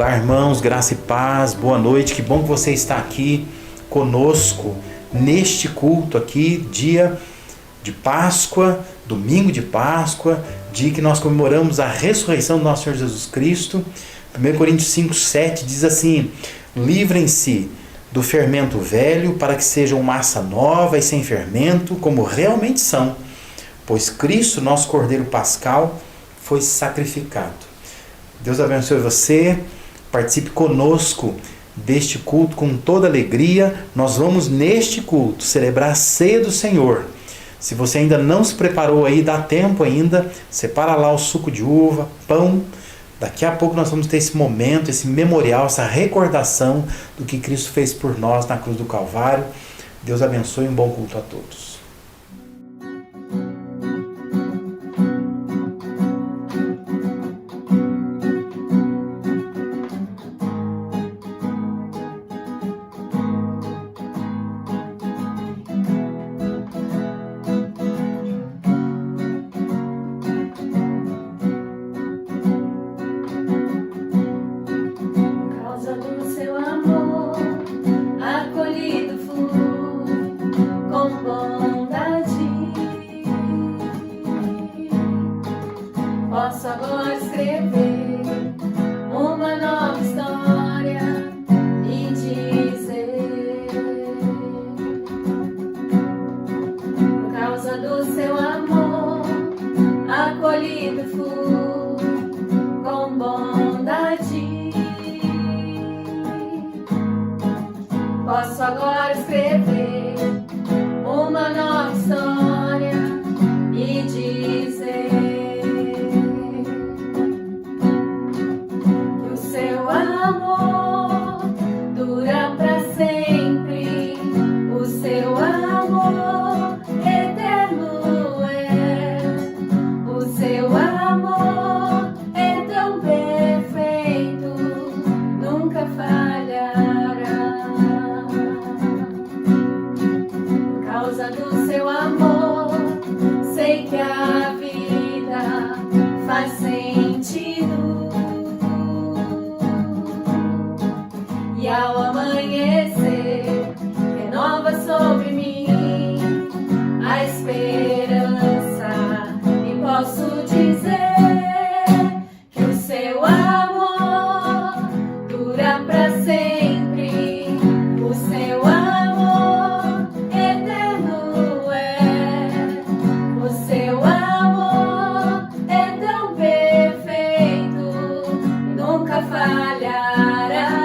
Olá, irmãos, graça e paz, boa noite. Que bom que você está aqui conosco neste culto aqui, dia de Páscoa, domingo de Páscoa, dia que nós comemoramos a ressurreição do nosso Senhor Jesus Cristo. 1 Coríntios 5:7 diz assim: livrem-se do fermento velho para que sejam massa nova e sem fermento, como realmente são, pois Cristo, nosso Cordeiro Pascal, foi sacrificado. Deus abençoe você, participe conosco deste culto com toda alegria. Nós vamos neste culto celebrar a ceia do Senhor. Se você ainda não se preparou aí, dá tempo ainda, separa lá o suco de uva, pão. Daqui a pouco nós vamos ter esse momento, esse memorial, essa recordação do que Cristo fez por nós na cruz do Calvário. Deus abençoe e um bom culto a todos. Posso agora escrever uma nova história e dizer: por causa do seu amor, acolhido fui com bondade. Posso agora escrever uma nova história e dizer: e ao amanhecer renova sobre mim a esperança, e posso dizer que o seu amor dura para sempre, o seu amor eterno é, o seu amor é tão perfeito, nunca falhará.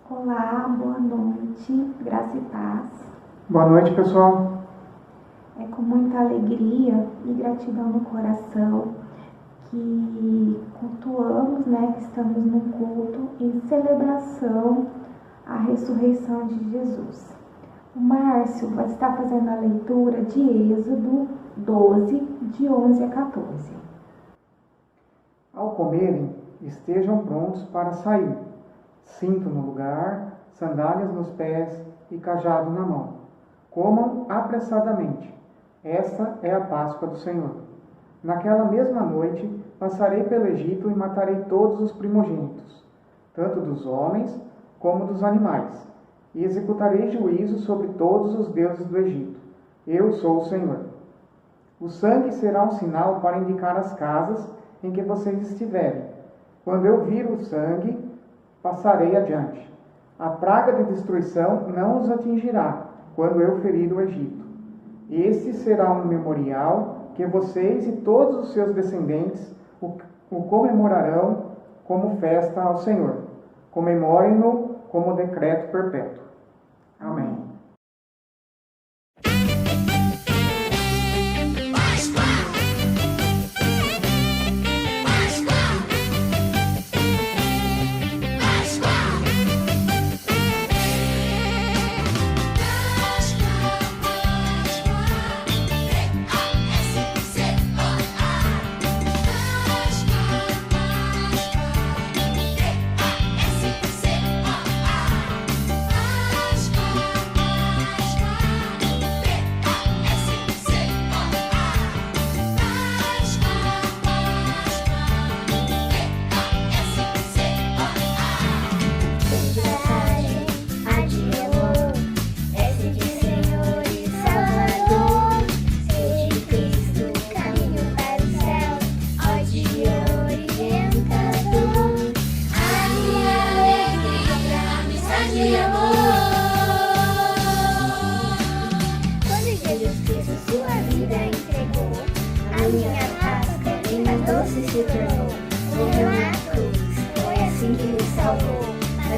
Olá, boa noite, graça e paz. Boa noite, pessoal. É com muita alegria e gratidão no coração que cultuamos, que estamos num culto em celebração à ressurreição de Jesus. O Márcio vai estar fazendo a leitura de Êxodo 12, de 11 a 14. Ao comerem, estejam prontos para sair, cinto no lugar, sandálias nos pés e cajado na mão. Comam apressadamente. Esta é a Páscoa do Senhor. Naquela mesma noite, passarei pelo Egito e matarei todos os primogênitos, tanto dos homens como dos animais, e executarei juízo sobre todos os deuses do Egito. Eu sou o Senhor. O sangue será um sinal para indicar as casas em que vocês estiverem. Quando eu vir o sangue, passarei adiante. A praga de destruição não os atingirá quando eu ferir o Egito. Este será um memorial que vocês e todos os seus descendentes o comemorarão como festa ao Senhor. Comemorem-no como decreto perpétuo. Amém.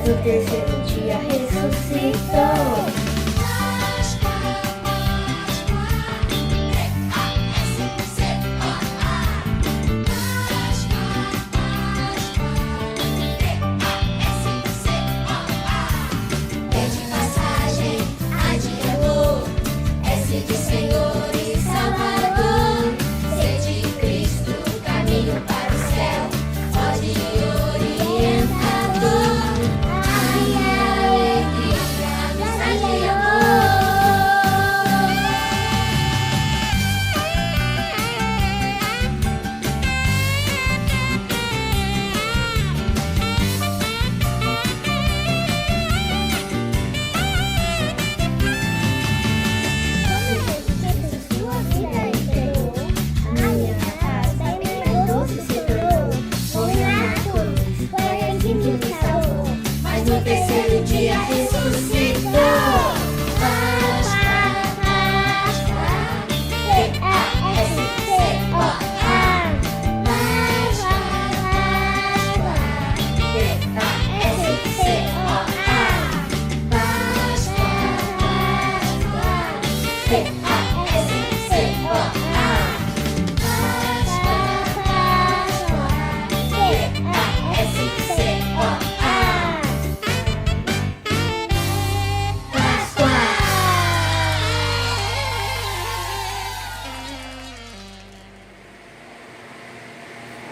No terceiro dia ressuscitou.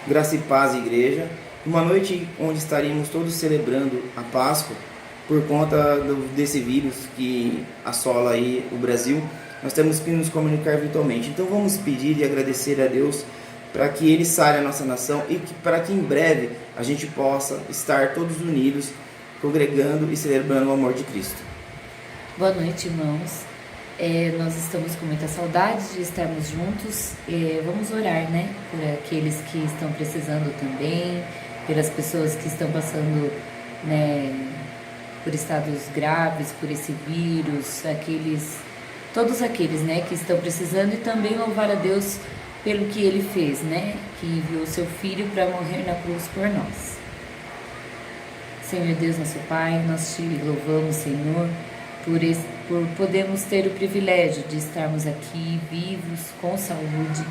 Graça e paz, igreja. Uma noite onde estaremos todos celebrando a Páscoa por conta desse vírus que assola aí o Brasil. Nós temos que nos comunicar virtualmente. Então vamos pedir e agradecer a Deus para que Ele sare a nossa nação e para que em breve a gente possa estar todos unidos, congregando e celebrando o amor de Cristo. Boa noite, irmãos. Nós estamos com muita saudade de estarmos juntos. Vamos orar, por aqueles que estão precisando também, pelas pessoas que estão passando, por estados graves, por esse vírus, todos aqueles, que estão precisando, e também louvar a Deus pelo que Ele fez, que enviou o seu Filho para morrer na cruz por nós. Senhor Deus, nosso Pai, nós te louvamos, Senhor, por podermos ter o privilégio de estarmos aqui vivos, com saúde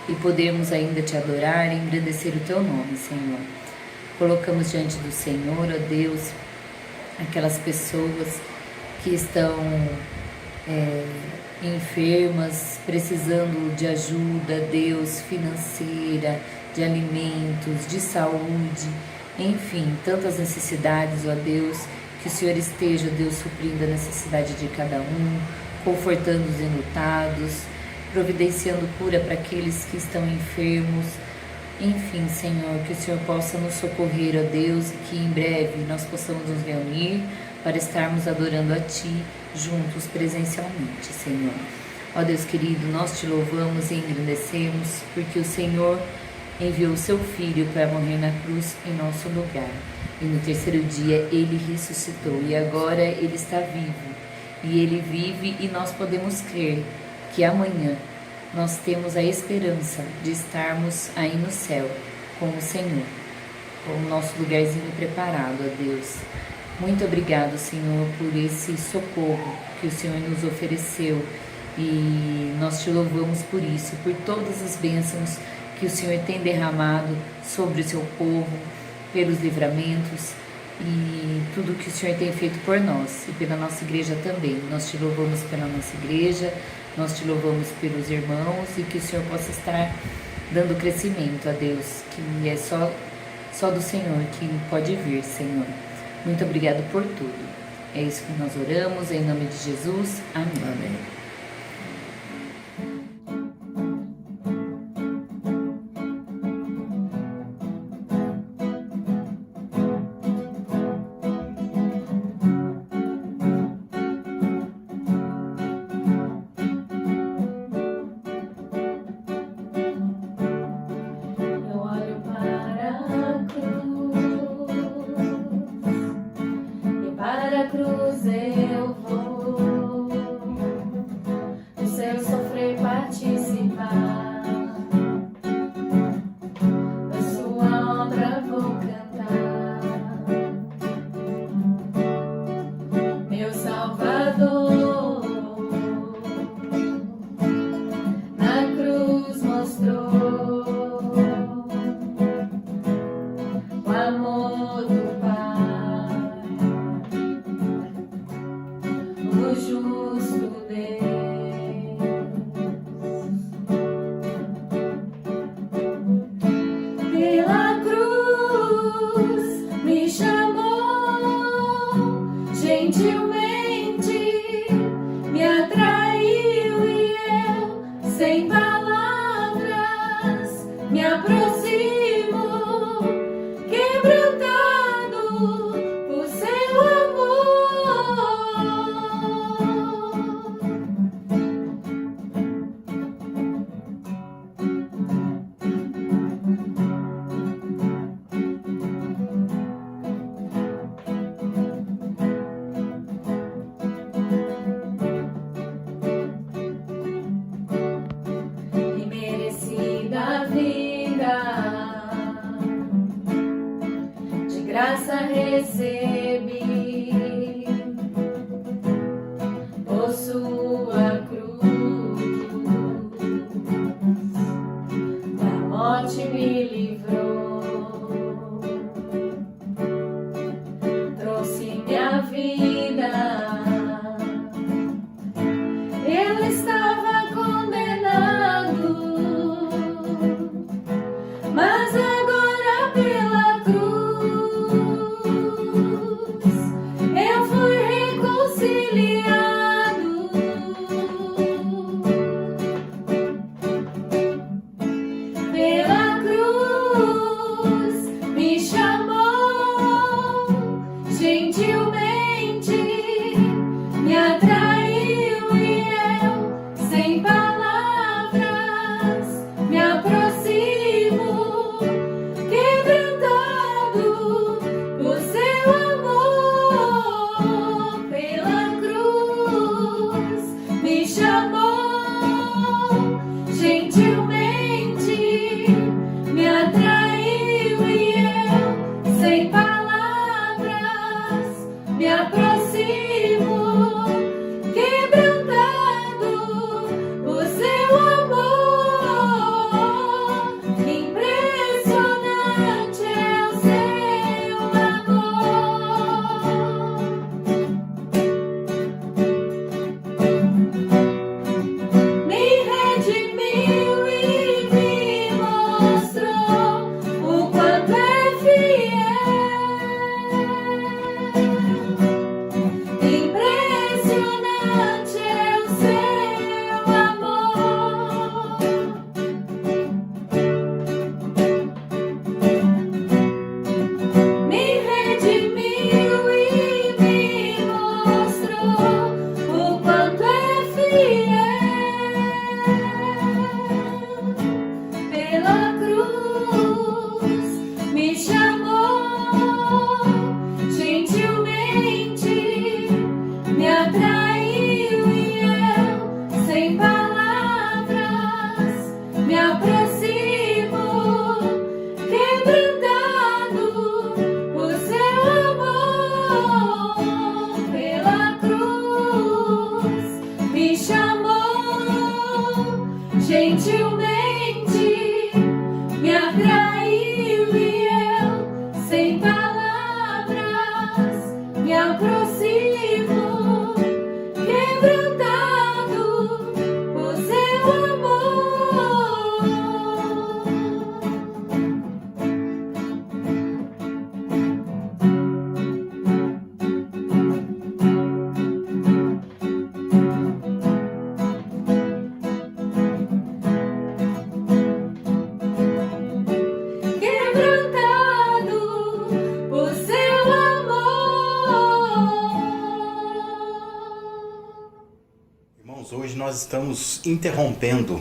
e podermos ainda Te adorar e engrandecer o Teu nome, Senhor. Colocamos diante do Senhor, ó Deus, aquelas pessoas que estão enfermas, precisando de ajuda, Deus, financeira, de alimentos, de saúde, enfim, tantas necessidades, ó Deus, que o Senhor esteja, Deus, suprindo a necessidade de cada um, confortando os enlutados, providenciando cura para aqueles que estão enfermos. Enfim, Senhor, que o Senhor possa nos socorrer, ó Deus, e que em breve nós possamos nos reunir para estarmos adorando a Ti juntos presencialmente, Senhor. Ó Deus querido, nós Te louvamos e engrandecemos porque o Senhor enviou o Seu Filho para morrer na cruz em nosso lugar. E no terceiro dia Ele ressuscitou e agora Ele está vivo. E Ele vive e nós podemos crer que amanhã nós temos a esperança de estarmos aí no céu com o Senhor, com o nosso lugarzinho preparado, ó Deus. Muito obrigado, Senhor, por esse socorro que o Senhor nos ofereceu e nós Te louvamos por isso, por todas as bênçãos que o Senhor tem derramado sobre o Seu povo, pelos livramentos e tudo que o Senhor tem feito por nós e pela nossa igreja também. Nós Te louvamos pela nossa igreja, nós Te louvamos pelos irmãos e que o Senhor possa estar dando crescimento a Deus, que é só do Senhor que pode vir, Senhor. Muito obrigado por tudo. É isso que nós oramos, em nome de Jesus. Amém. Amém. Eu olho para a cruz e para a cruz eu vou, do seu sofrer participar, da sua obra vou cantar. Meu Salvador na cruz mostrou o amor do Pai, o justo Deus. Pela cruz me chamou, gentilmente me atraiu e eu, sem palavras, me aproximo, quebrantado por Seu amor. E merecida vida, de graça recebi, por sua cruz, da morte me livrou, trouxe minha vida. Eu estava condenado, mas agora pela cruz eu fui reconciliado. Pela cruz gentilmente me atraiu e eu, sem palavras, me aproximo, quebrantado por seu amor. Quebrantado por seu amor. Irmãos, hoje nós estamos interrompendo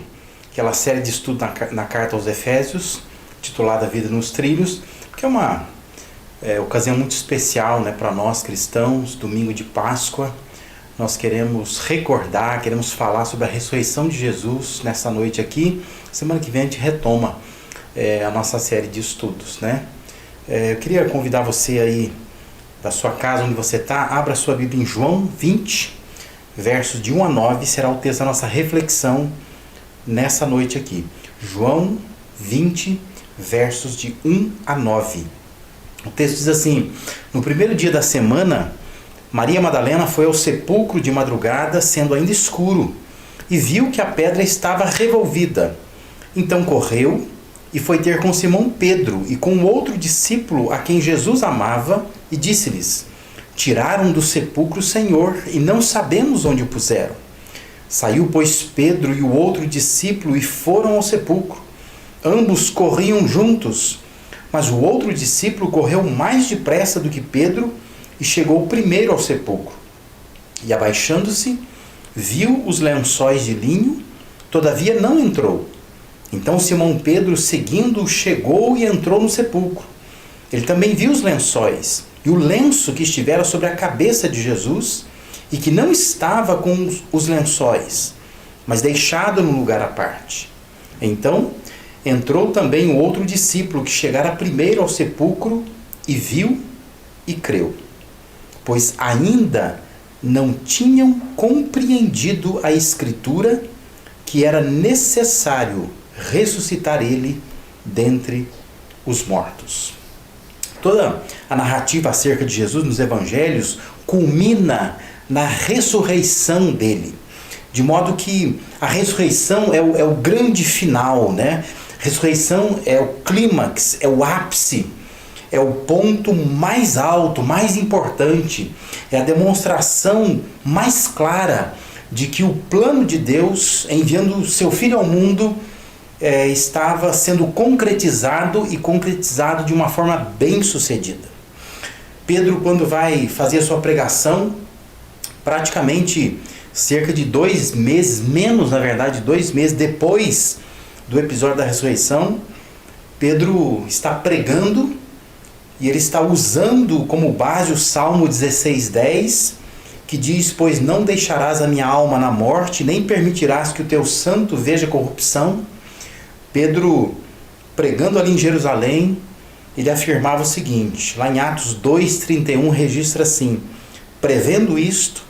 aquela série de estudo na carta aos Efésios, titulada Vida nos Trilhos, que é uma ocasião muito especial, né, para nós cristãos, domingo de Páscoa. Nós queremos recordar, queremos falar sobre a ressurreição de Jesus nessa noite aqui. Semana que vem a gente retoma a nossa série de estudos, né? Eu queria convidar você aí da sua casa, onde você está, abra sua Bíblia em João 20, versos de 1 a 9, será o texto da nossa reflexão nessa noite aqui. João 20, versos de 1 a 9. O texto diz assim: no primeiro dia da semana, Maria Madalena foi ao sepulcro de madrugada, sendo ainda escuro, e viu que a pedra estava revolvida. Então correu e foi ter com Simão Pedro e com outro discípulo a quem Jesus amava, e disse-lhes: tiraram do sepulcro o Senhor, e não sabemos onde o puseram. Saiu, pois, Pedro e o outro discípulo e foram ao sepulcro. Ambos corriam juntos, mas o outro discípulo correu mais depressa do que Pedro e chegou primeiro ao sepulcro. E abaixando-se, viu os lençóis de linho, todavia não entrou. Então Simão Pedro, seguindo, chegou e entrou no sepulcro. Ele também viu os lençóis e o lenço que estivera sobre a cabeça de Jesus, e que não estava com os lençóis, mas deixado no lugar à parte. Então entrou também o outro discípulo, que chegara primeiro ao sepulcro, e viu e creu, pois ainda não tinham compreendido a Escritura, que era necessário ressuscitar ele dentre os mortos. Toda a narrativa acerca de Jesus nos evangelhos culmina na ressurreição dele, de modo que a ressurreição é o grande final, né? Ressurreição é o clímax, é o ápice, é o ponto mais alto, mais importante, é a demonstração mais clara de que o plano de Deus, enviando o seu Filho ao mundo, estava sendo concretizado, e concretizado de uma forma bem sucedida. Pedro, quando vai fazer a sua pregação, praticamente cerca de 2 meses, menos na verdade, 2 meses depois do episódio da ressurreição, Pedro está pregando, e ele está usando como base o Salmo 16:10, que diz: pois não deixarás a minha alma na morte, nem permitirás que o teu santo veja corrupção. Pedro, pregando ali em Jerusalém, ele afirmava o seguinte, lá em Atos 2:31 registra assim: prevendo isto,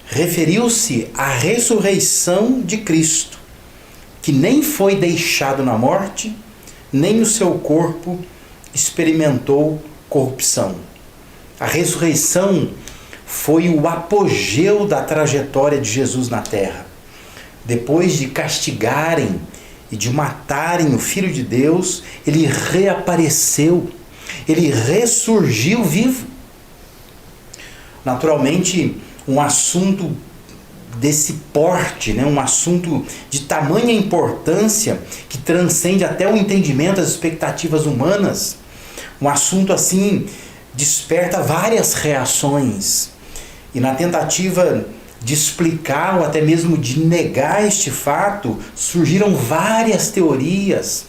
referiu-se à ressurreição de Cristo, que nem foi deixado na morte, nem o seu corpo experimentou corrupção. A ressurreição foi o apogeu da trajetória de Jesus na terra. Depois de castigarem e de matarem o Filho de Deus, ele reapareceu, ele ressurgiu vivo. Naturalmente, um assunto desse porte, né? Um assunto de tamanha importância, que transcende até o entendimento, as expectativas humanas, um assunto assim desperta várias reações, e na tentativa de explicar ou até mesmo de negar este fato, surgiram várias teorias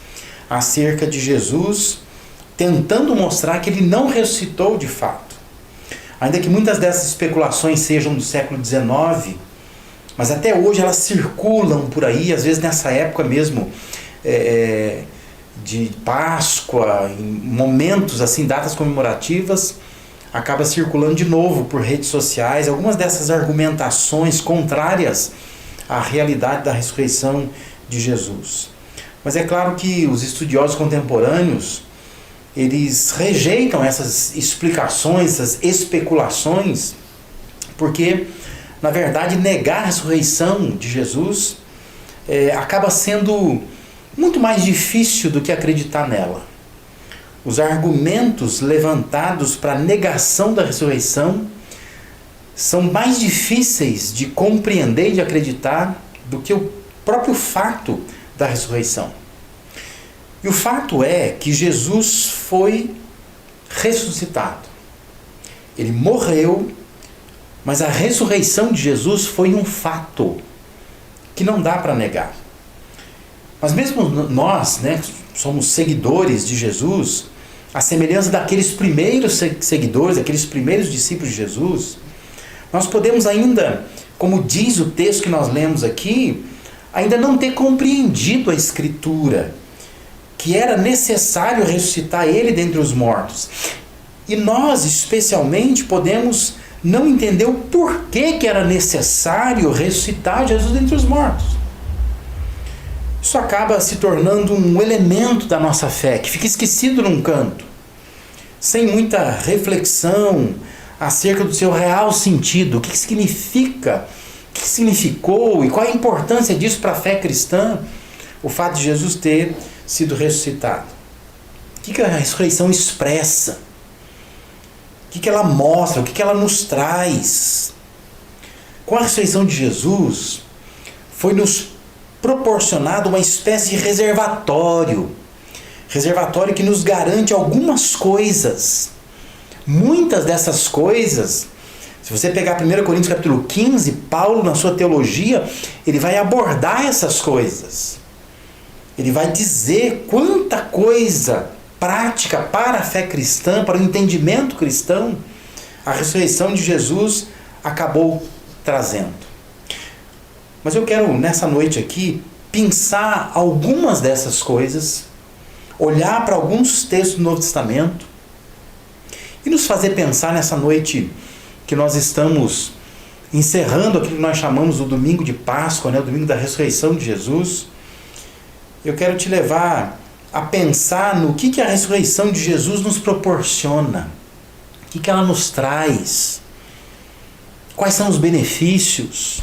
acerca de Jesus, tentando mostrar que ele não ressuscitou de fato. Ainda que muitas dessas especulações sejam do século XIX, mas até hoje elas circulam por aí, às vezes nessa época mesmo de Páscoa, em momentos assim, datas comemorativas, acaba circulando de novo por redes sociais algumas dessas argumentações contrárias à realidade da ressurreição de Jesus. Mas é claro que os estudiosos contemporâneos, eles rejeitam essas explicações, essas especulações, porque, na verdade, negar a ressurreição de Jesus acaba sendo muito mais difícil do que acreditar nela. Os argumentos levantados para a negação da ressurreição são mais difíceis de compreender e de acreditar do que o próprio fato da ressurreição. E o fato é que Jesus foi ressuscitado. Ele morreu, mas a ressurreição de Jesus foi um fato que não dá para negar. Mas mesmo nós, somos seguidores de Jesus, à semelhança daqueles primeiros seguidores, aqueles primeiros discípulos de Jesus, nós podemos ainda, como diz o texto que nós lemos aqui, ainda não ter compreendido a Escritura, que era necessário ressuscitar Ele dentre os mortos. E nós, especialmente, podemos não entender o porquê que era necessário ressuscitar Jesus dentre os mortos. Isso acaba se tornando um elemento da nossa fé, que fica esquecido num canto, sem muita reflexão acerca do seu real sentido, o que significa, o que significou e qual a importância disso para a fé cristã, o fato de Jesus ter sido ressuscitado. O que a ressurreição expressa? O que ela mostra? O que ela nos traz? Com a ressurreição de Jesus, foi nos proporcionado uma espécie de reservatório que nos garante algumas coisas. Muitas dessas coisas, se você pegar 1 Coríntios capítulo 15, Paulo, na sua teologia, ele vai abordar essas coisas. Ele vai dizer quanta coisa prática para a fé cristã, para o entendimento cristão, a ressurreição de Jesus acabou trazendo. Mas eu quero, nessa noite aqui, pensar algumas dessas coisas, olhar para alguns textos do Novo Testamento e nos fazer pensar nessa noite que nós estamos encerrando aquilo que nós chamamos o domingo de Páscoa, o domingo da ressurreição de Jesus. Eu quero te levar a pensar no que a ressurreição de Jesus nos proporciona, o que ela nos traz, quais são os benefícios,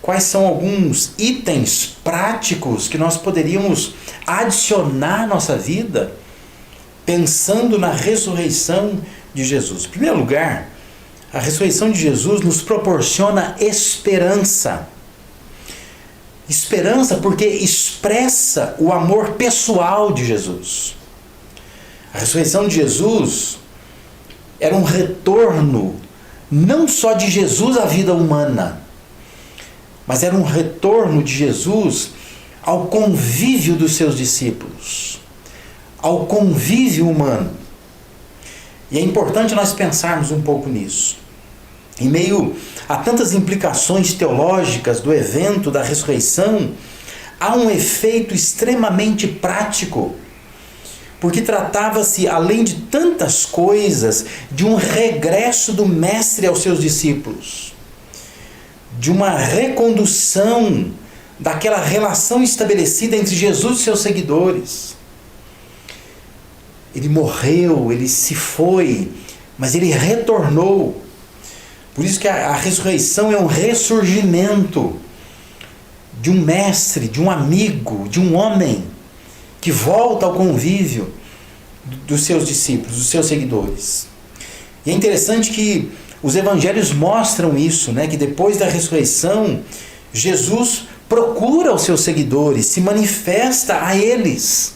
quais são alguns itens práticos que nós poderíamos adicionar à nossa vida, pensando na ressurreição de Jesus. Em primeiro lugar, a ressurreição de Jesus nos proporciona esperança. Esperança porque expressa o amor pessoal de Jesus. A ressurreição de Jesus era um retorno não só de Jesus à vida humana, mas era um retorno de Jesus ao convívio dos seus discípulos, ao convívio humano. E é importante nós pensarmos um pouco nisso. Em meio a tantas implicações teológicas do evento da ressurreição, há um efeito extremamente prático, porque tratava-se, além de tantas coisas, de um regresso do Mestre aos seus discípulos, de uma recondução daquela relação estabelecida entre Jesus e seus seguidores. Ele morreu, ele se foi, mas ele retornou. Por isso que a ressurreição é um ressurgimento de um mestre, de um amigo, de um homem que volta ao convívio dos seus discípulos, dos seus seguidores. E é interessante que os evangelhos mostram isso, que depois da ressurreição, Jesus procura os seus seguidores, se manifesta a eles.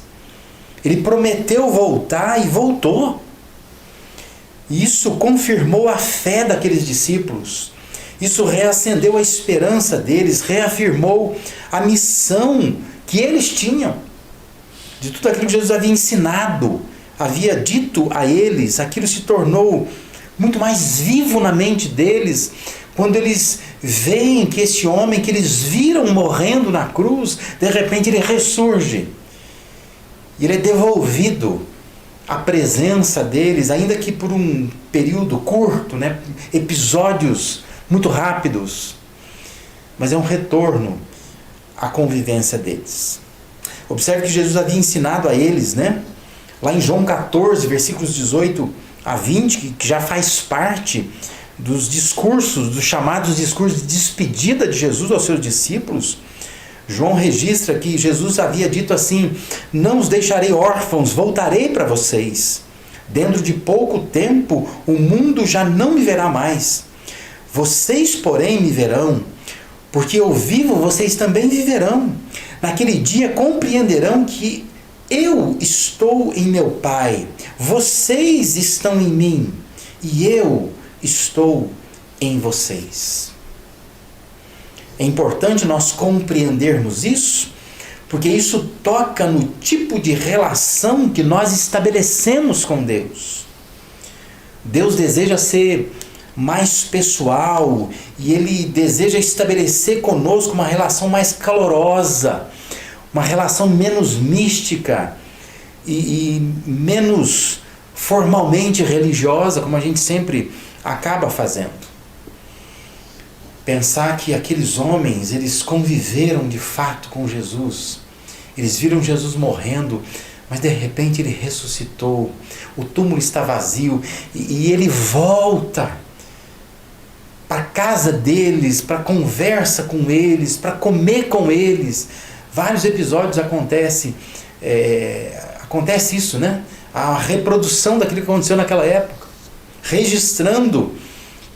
Ele prometeu voltar e voltou. Isso confirmou a fé daqueles discípulos. Isso reacendeu a esperança deles, reafirmou a missão que eles tinham. De tudo aquilo que Jesus havia ensinado, havia dito a eles, aquilo se tornou muito mais vivo na mente deles, quando eles veem que esse homem que eles viram morrendo na cruz, de repente ele ressurge. E ele é devolvido à presença deles, ainda que por um período curto, episódios muito rápidos. Mas é um retorno a convivência deles. Observe que Jesus havia ensinado a eles, né? Lá em João 14, versículos 18 a 20, que já faz parte dos discursos, dos chamados discursos de despedida de Jesus aos seus discípulos. João registra que Jesus havia dito assim: não os deixarei órfãos, voltarei para vocês. Dentro de pouco tempo o mundo já não me verá mais. Vocês, porém, me verão, porque eu vivo, vocês também viverão. Naquele dia compreenderão que eu estou em meu Pai, vocês estão em mim e eu estou em vocês. É importante nós compreendermos isso, porque isso toca no tipo de relação que nós estabelecemos com Deus. Deus deseja ser mais pessoal e Ele deseja estabelecer conosco uma relação mais calorosa, uma relação menos mística e menos formalmente religiosa, como a gente sempre acaba fazendo. Pensar que aqueles homens, eles conviveram de fato com Jesus, eles viram Jesus morrendo, mas de repente ele ressuscitou, o túmulo está vazio e ele volta para a casa deles, para a conversa com eles, para comer com eles. Vários episódios acontece isso, né? A reprodução daquilo que aconteceu naquela época, registrando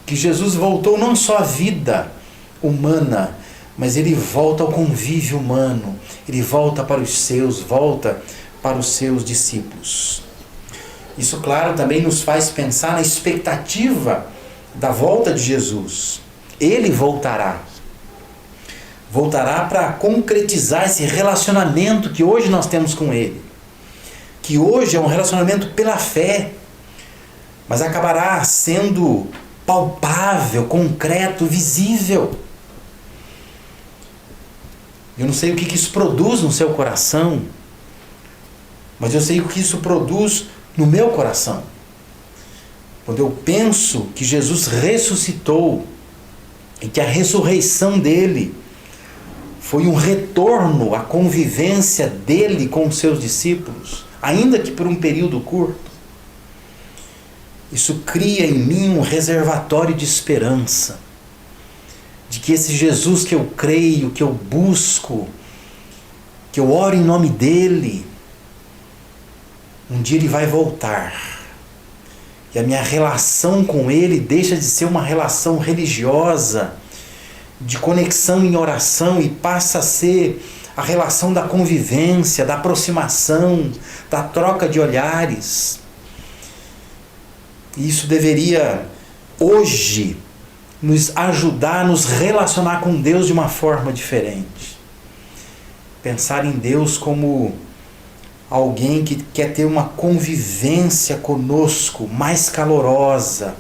que Jesus voltou não só à vida humana, mas ele volta ao convívio humano, ele volta para os seus, volta para os seus discípulos. Isso, claro, também nos faz pensar na expectativa da volta de Jesus. Ele voltará para concretizar esse relacionamento que hoje nós temos com Ele, que hoje é um relacionamento pela fé, mas acabará sendo palpável, concreto, visível. Eu não sei o que isso produz no seu coração, mas eu sei o que isso produz no meu coração. Quando eu penso que Jesus ressuscitou e que a ressurreição dele foi um retorno à convivência dele com os seus discípulos, ainda que por um período curto, isso cria em mim um reservatório de esperança, de que esse Jesus que eu creio, que eu busco, que eu oro em nome dele, um dia ele vai voltar. E a minha relação com ele deixa de ser uma relação religiosa, de conexão em oração, e passa a ser a relação da convivência, da aproximação, da troca de olhares. E isso deveria, hoje, nos ajudar a nos relacionar com Deus de uma forma diferente. Pensar em Deus como alguém que quer ter uma convivência conosco mais calorosa.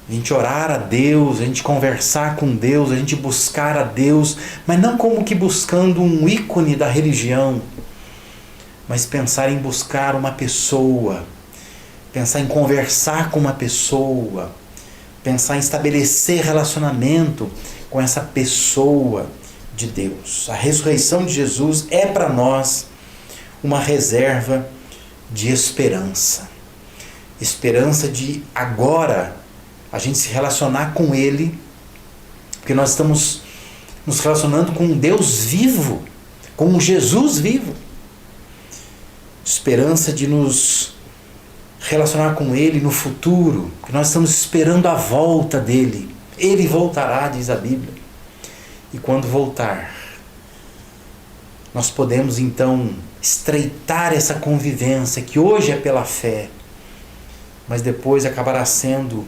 A gente orar a Deus, a gente conversar com Deus, a gente buscar a Deus, mas não como que buscando um ícone da religião, mas pensar em buscar uma pessoa, pensar em conversar com uma pessoa, pensar em estabelecer relacionamento com essa pessoa de Deus. A ressurreição de Jesus é para nós uma reserva de esperança. Esperança de agora a gente se relacionar com Ele, porque nós estamos nos relacionando com um Deus vivo, com um Jesus vivo. Esperança de nos relacionar com Ele no futuro, que nós estamos esperando a volta dEle. Ele voltará, diz a Bíblia. E quando voltar, nós podemos então estreitar essa convivência que hoje é pela fé, mas depois acabará sendo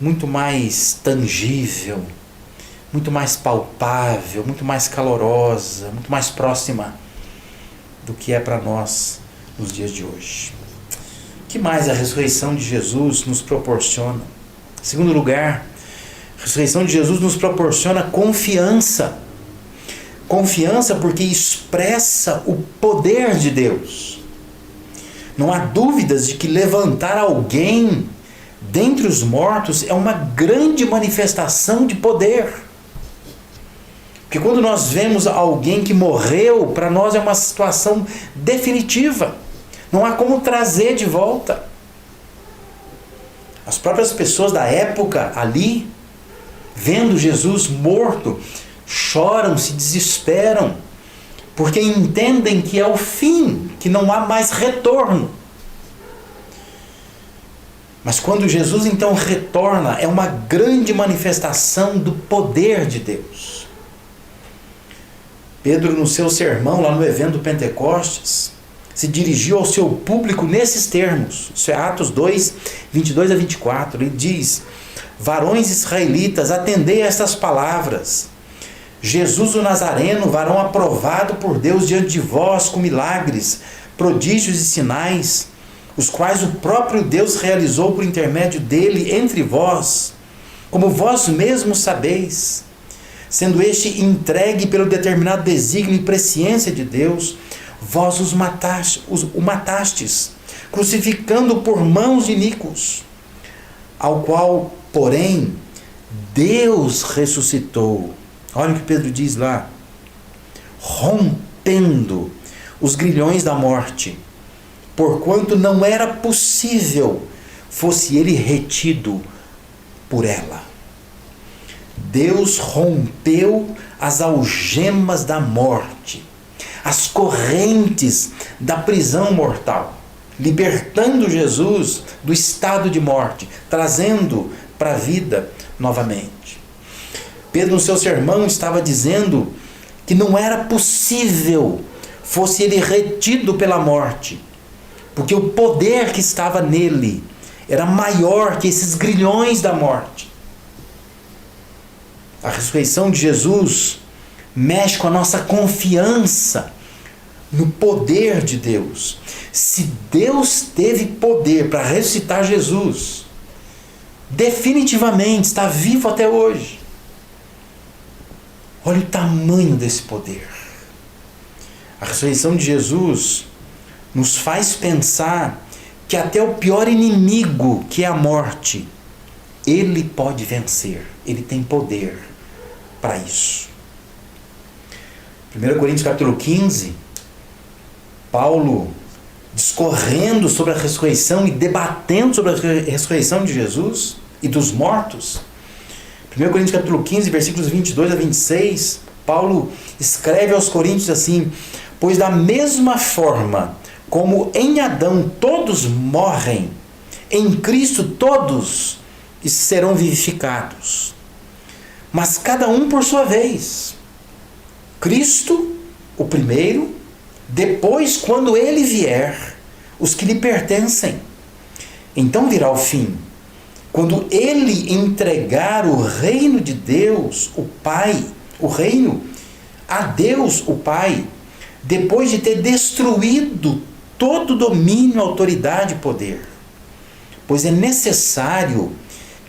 muito mais tangível, muito mais palpável, muito mais calorosa, muito mais próxima do que é para nós nos dias de hoje. O que mais a ressurreição de Jesus nos proporciona? Em segundo lugar, a ressurreição de Jesus nos proporciona confiança. Confiança porque expressa o poder de Deus. Não há dúvidas de que levantar alguém dentre os mortos é uma grande manifestação de poder. Porque quando nós vemos alguém que morreu, para nós é uma situação definitiva. Não há como trazer de volta. As próprias pessoas da época ali, vendo Jesus morto, choram, se desesperam, porque entendem que é o fim, que não há mais retorno. Mas quando Jesus então retorna, é uma grande manifestação do poder de Deus. Pedro, no seu sermão, lá no evento do Pentecostes, se dirigiu ao seu público nesses termos. Isso é Atos 2, 22 a 24. Ele diz: varões israelitas, atendei a estas palavras. Jesus o Nazareno, varão aprovado por Deus diante de vós com milagres, prodígios e sinais, os quais o próprio Deus realizou por intermédio dele entre vós, como vós mesmos sabeis, sendo este entregue pelo determinado desígnio e presciência de Deus, vós o matastes, crucificando por mãos de iníquos, ao qual, porém, Deus ressuscitou. Olha o que Pedro diz lá: rompendo os grilhões da morte, porquanto não era possível fosse ele retido por ela. Deus rompeu as algemas da morte, as correntes da prisão mortal, libertando Jesus do estado de morte, trazendo para a vida novamente. Pedro, no seu sermão, estava dizendo que não era possível fosse ele retido pela morte, porque o poder que estava nele era maior que esses grilhões da morte. A ressurreição de Jesus mexe com a nossa confiança no poder de Deus. Se Deus teve poder para ressuscitar Jesus, definitivamente está vivo até hoje. Olha o tamanho desse poder. A ressurreição de Jesus nos faz pensar que até o pior inimigo, que é a morte, ele pode vencer. Ele tem poder para isso. 1 Coríntios capítulo 15, Paulo discorrendo sobre a ressurreição e debatendo sobre a ressurreição de Jesus e dos mortos. 1 Coríntios capítulo 15, versículos 22 a 26, Paulo escreve aos Coríntios assim: pois da mesma forma como em Adão todos morrem, em Cristo todos serão vivificados, mas cada um por sua vez. Cristo, o primeiro, depois, quando ele vier, os que lhe pertencem. Então virá o fim, quando ele entregar o reino de Deus, o Pai, o reino a Deus, o Pai, depois de ter destruído todo domínio, autoridade e poder. Pois é necessário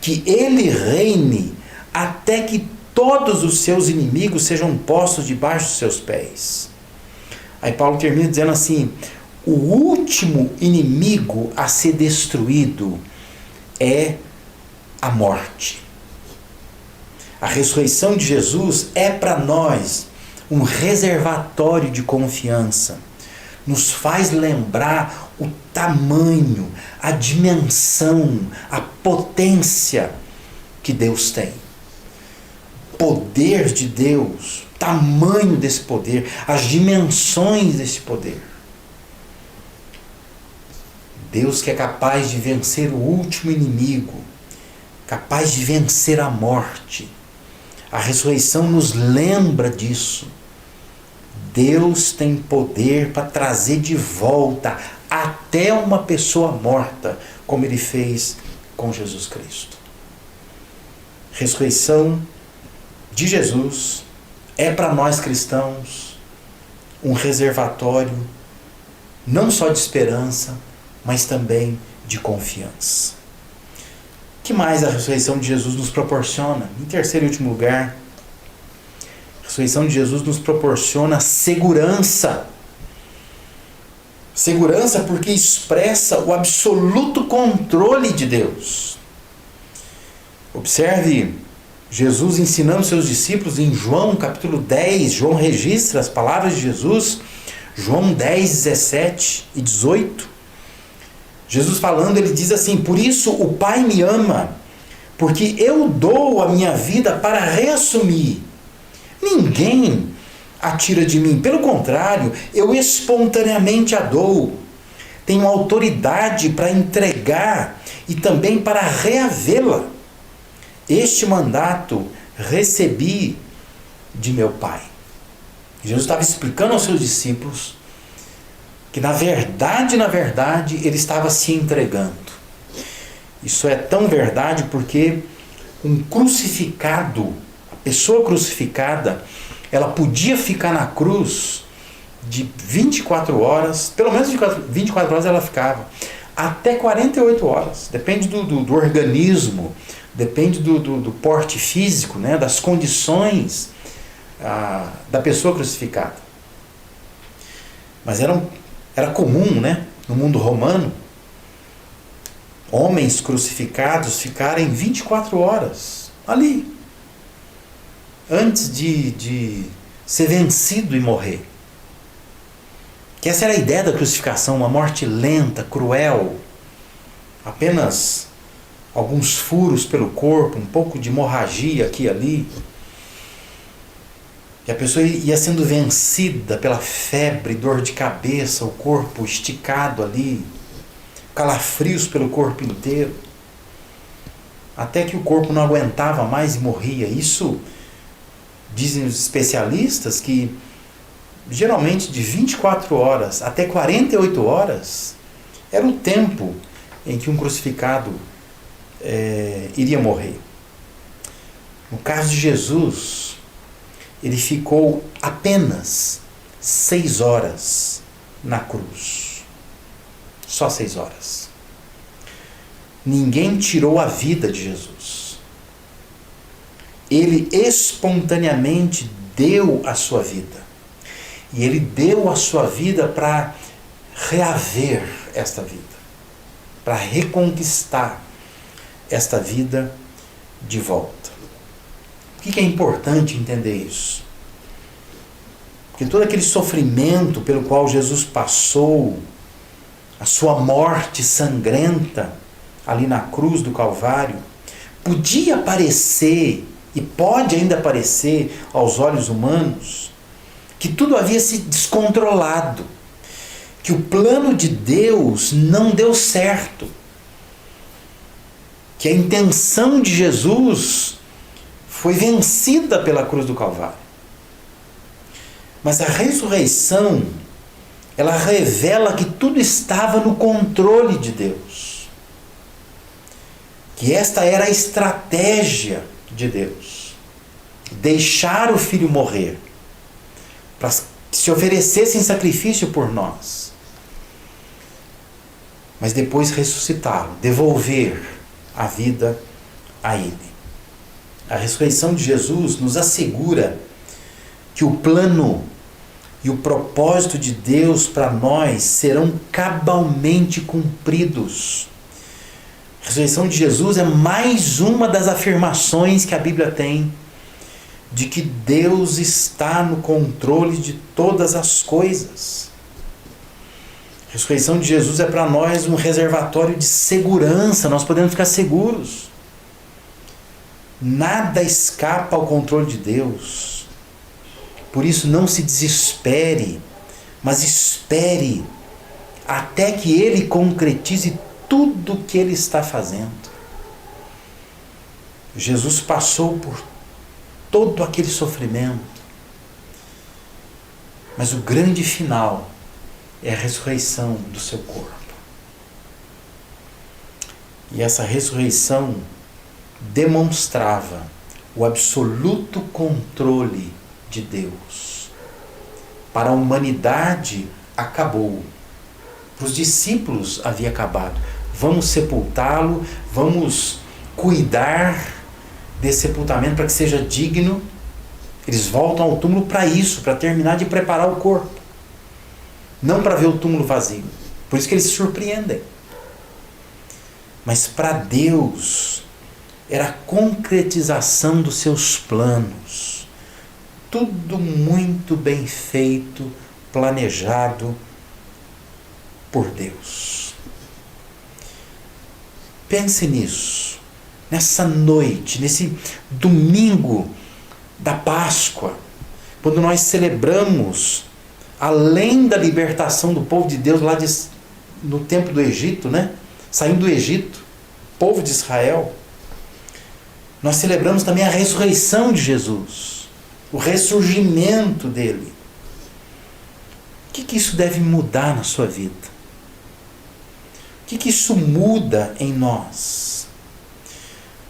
que ele reine até que todos os seus inimigos sejam postos debaixo dos seus pés. Aí Paulo termina dizendo assim: o último inimigo a ser destruído é a morte. A ressurreição de Jesus é para nós um reservatório de confiança. Nos faz lembrar o tamanho, a dimensão, a potência que Deus tem. Poder de Deus, tamanho desse poder, as dimensões desse poder. Deus que é capaz de vencer o último inimigo, capaz de vencer a morte. A ressurreição nos lembra disso. Deus tem poder para trazer de volta até uma pessoa morta, como ele fez com Jesus Cristo. Ressurreição de Jesus é para nós cristãos um reservatório não só de esperança, mas também de confiança. O que mais a ressurreição de Jesus nos proporciona? Em terceiro e último lugar, a ressurreição de Jesus nos proporciona segurança. Segurança porque expressa o absoluto controle de Deus. Observe Jesus ensinando seus discípulos em João capítulo 10, João registra as palavras de Jesus, João 10, 17 e 18. Jesus falando, ele diz assim: por isso o Pai me ama, porque eu dou a minha vida para reassumir. Ninguém a tira de mim, pelo contrário, eu espontaneamente a dou. Tenho autoridade para entregar e também para reavê-la. Este mandato recebi de meu Pai. Jesus estava explicando aos seus discípulos que na verdade, ele estava se entregando. Isso é tão verdade porque um crucificado, a pessoa crucificada, ela podia ficar na cruz de 24 horas, pelo menos 24 horas ela ficava, até 48 horas, depende do organismo, depende do porte físico, né, das condições da pessoa crucificada. Mas era comum, né, no mundo romano, homens crucificados ficarem 24 horas ali, antes de ser vencido e morrer. Que essa era a ideia da crucificação, uma morte lenta, cruel, apenas alguns furos pelo corpo, um pouco de hemorragia aqui e ali. E a pessoa ia sendo vencida pela febre, dor de cabeça, o corpo esticado ali, calafrios pelo corpo inteiro, até que o corpo não aguentava mais e morria. Isso, dizem os especialistas, que geralmente de 24 horas até 48 horas era o tempo em que um crucificado iria morrer. No caso de Jesus, ele ficou apenas 6 horas na cruz. Só 6 horas. Ninguém tirou a vida de Jesus. Ele espontaneamente deu a sua vida. E ele deu a sua vida para reaver esta vida, para reconquistar esta vida de volta. Por que é importante entender isso? Porque todo aquele sofrimento pelo qual Jesus passou, a sua morte sangrenta ali na cruz do Calvário, podia parecer, e pode ainda parecer aos olhos humanos, que tudo havia se descontrolado, que o plano de Deus não deu certo, que a intenção de Jesus foi vencida pela cruz do Calvário. Mas a ressurreição, ela revela que tudo estava no controle de Deus, que esta era a estratégia de Deus, deixar o Filho morrer, para que se oferecesse em sacrifício por nós, mas depois ressuscitá-lo, devolver a vida a Ele. A ressurreição de Jesus nos assegura que o plano e o propósito de Deus para nós serão cabalmente cumpridos. A ressurreição de Jesus é mais uma das afirmações que a Bíblia tem de que Deus está no controle de todas as coisas. A ressurreição de Jesus é para nós um reservatório de segurança, nós podemos ficar seguros. Nada escapa ao controle de Deus. Por isso não se desespere, mas espere até que Ele concretize tudo o que Ele está fazendo. Jesus passou por todo aquele sofrimento, mas o grande final é a ressurreição do seu corpo. E essa ressurreição demonstrava o absoluto controle de Deus. Para a humanidade acabou. Para os discípulos havia acabado. Vamos sepultá-lo, vamos cuidar desse sepultamento para que seja digno. Eles voltam ao túmulo para isso, para terminar de preparar o corpo, não para ver o túmulo vazio. Por isso que eles se surpreendem. Mas para Deus, era a concretização dos seus planos. Tudo muito bem feito, planejado por Deus. Pense nisso, nessa noite, nesse domingo da Páscoa, quando nós celebramos, além da libertação do povo de Deus lá no tempo do Egito, né? Saindo do Egito, povo de Israel, nós celebramos também a ressurreição de Jesus, o ressurgimento dele. O que isso deve mudar na sua vida? O que isso muda em nós?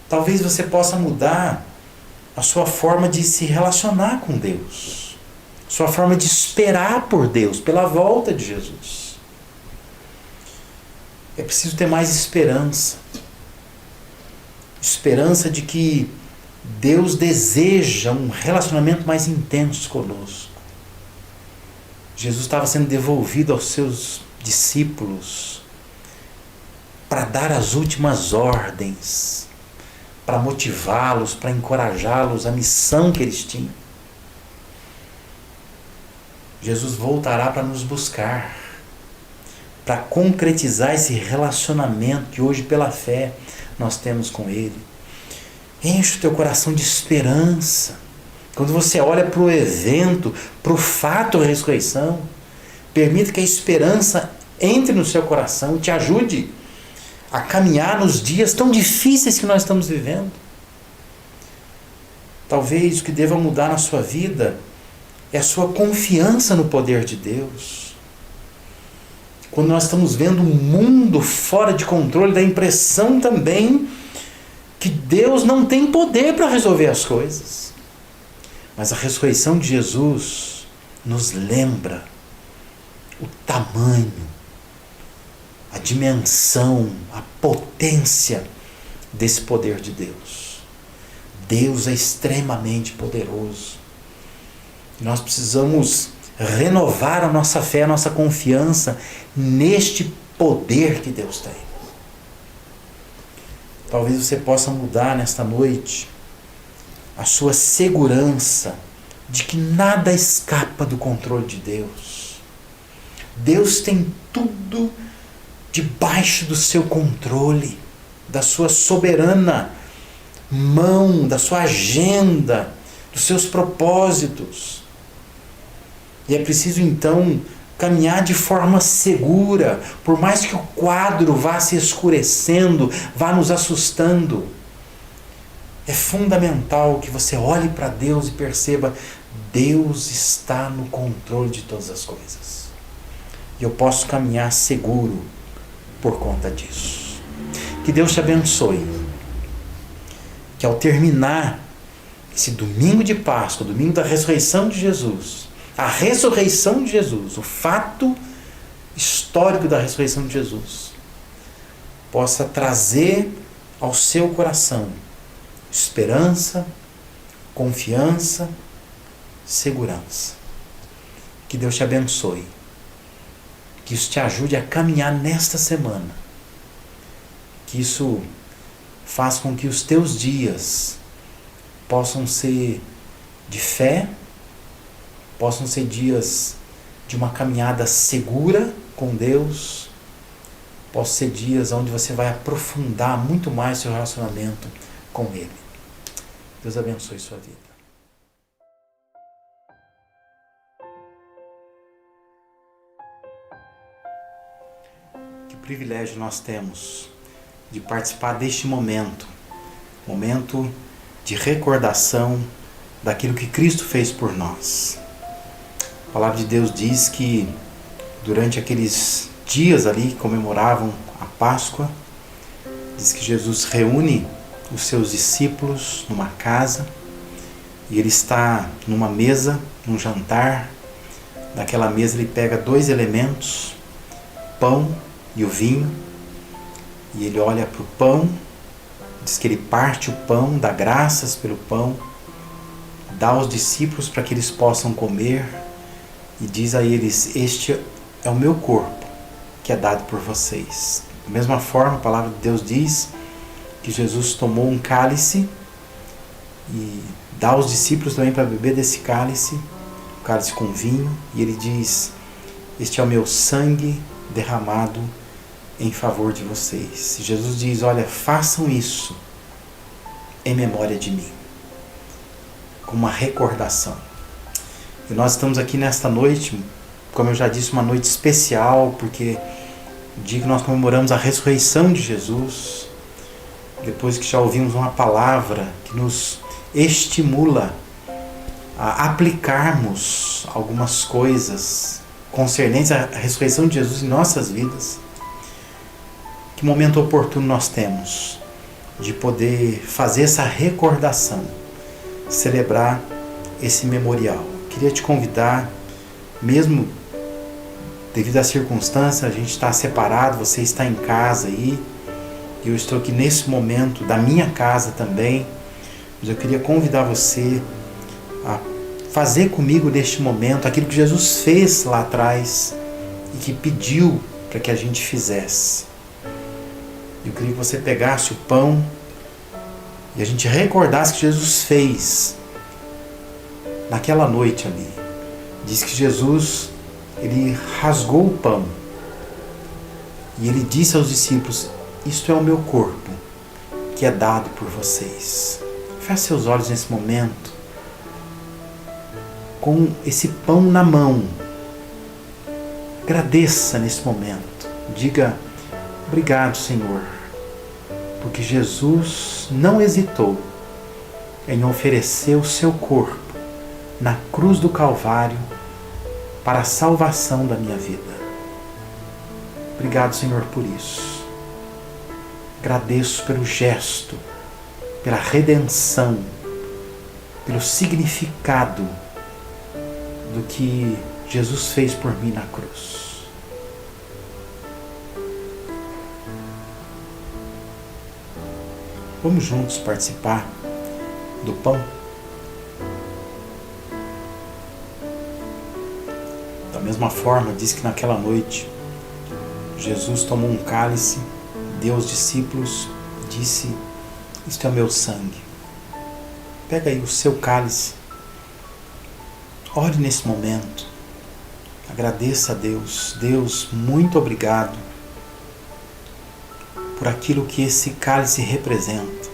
Talvez você possa mudar a sua forma de se relacionar com Deus, sua forma de esperar por Deus, pela volta de Jesus. É preciso ter mais esperança. Esperança de que Deus deseja um relacionamento mais intenso conosco. Jesus estava sendo devolvido aos seus discípulos para dar as últimas ordens, para motivá-los, para encorajá-los à missão que eles tinham. Jesus voltará para nos buscar, para concretizar esse relacionamento que hoje, pela fé, nós temos com Ele. Enche o teu coração de esperança. Quando você olha para o evento, para o fato da ressurreição, permita que a esperança entre no seu coração, te ajude a caminhar nos dias tão difíceis que nós estamos vivendo. Talvez o que deva mudar na sua vida é a sua confiança no poder de Deus. Quando nós estamos vendo um mundo fora de controle, dá a impressão também que Deus não tem poder para resolver as coisas. Mas a ressurreição de Jesus nos lembra o tamanho, a dimensão, a potência desse poder de Deus. Deus é extremamente poderoso. Nós precisamos renovar a nossa fé, a nossa confiança neste poder que Deus tem. Talvez você possa mudar nesta noite a sua segurança de que nada escapa do controle de Deus. Deus tem tudo debaixo do seu controle, da sua soberana mão, da sua agenda, dos seus propósitos. E é preciso então caminhar de forma segura, por mais que o quadro vá se escurecendo, vá nos assustando. É fundamental que você olhe para Deus e perceba: Deus está no controle de todas as coisas. E eu posso caminhar seguro por conta disso. Que Deus te abençoe. Que ao terminar esse domingo de Páscoa, domingo da ressurreição de Jesus, a ressurreição de Jesus, o fato histórico da ressurreição de Jesus, possa trazer ao seu coração esperança, confiança, segurança. Que Deus te abençoe. Que isso te ajude a caminhar nesta semana. Que isso faça com que os teus dias possam ser de fé, possam ser dias de uma caminhada segura com Deus, possam ser dias onde você vai aprofundar muito mais seu relacionamento com Ele. Deus abençoe sua vida. Que privilégio nós temos de participar deste momento de recordação daquilo que Cristo fez por nós. A palavra de Deus diz que durante aqueles dias ali que comemoravam a Páscoa, diz que Jesus reúne os seus discípulos numa casa e ele está numa mesa, num jantar. Naquela mesa ele pega 2 elementos, pão e o vinho, e ele olha para o pão, diz que ele parte o pão, dá graças pelo pão, dá aos discípulos para que eles possam comer e diz a eles: este é o meu corpo que é dado por vocês. Da mesma forma, a palavra de Deus diz que Jesus tomou um cálice e dá aos discípulos também para beber desse cálice, um cálice com vinho, e ele diz: este é o meu sangue derramado em favor de vocês. Jesus diz: olha, façam isso em memória de mim, como uma recordação. E nós estamos aqui nesta noite, como eu já disse, uma noite especial, porque o dia que nós comemoramos a ressurreição de Jesus, depois que já ouvimos uma palavra que nos estimula a aplicarmos algumas coisas concernentes à ressurreição de Jesus em nossas vidas. Que momento oportuno nós temos de poder fazer essa recordação, celebrar esse memorial. Queria te convidar, mesmo devido às circunstâncias, a gente está separado, você está em casa aí, e eu estou aqui nesse momento da minha casa também, mas eu queria convidar você a fazer comigo neste momento aquilo que Jesus fez lá atrás e que pediu para que a gente fizesse. Eu queria que você pegasse o pão e a gente recordasse o que Jesus fez naquela noite ali. Diz que Jesus, ele rasgou o pão e ele disse aos discípulos: isto é o meu corpo, que é dado por vocês. Feche seus olhos nesse momento, com esse pão na mão. Agradeça nesse momento. Diga: obrigado, Senhor, porque Jesus não hesitou em oferecer o seu corpo na cruz do Calvário para a salvação da minha vida. Obrigado, Senhor, por isso. Agradeço pelo gesto, pela redenção, pelo significado do que Jesus fez por mim na cruz. Vamos juntos participar do pão? Da mesma forma, diz que naquela noite Jesus tomou um cálice, deu aos discípulos, disse: isto é o meu sangue. Pega aí o seu cálice, ore nesse momento, agradeça a Deus. Deus, muito obrigado por aquilo que esse cálice representa.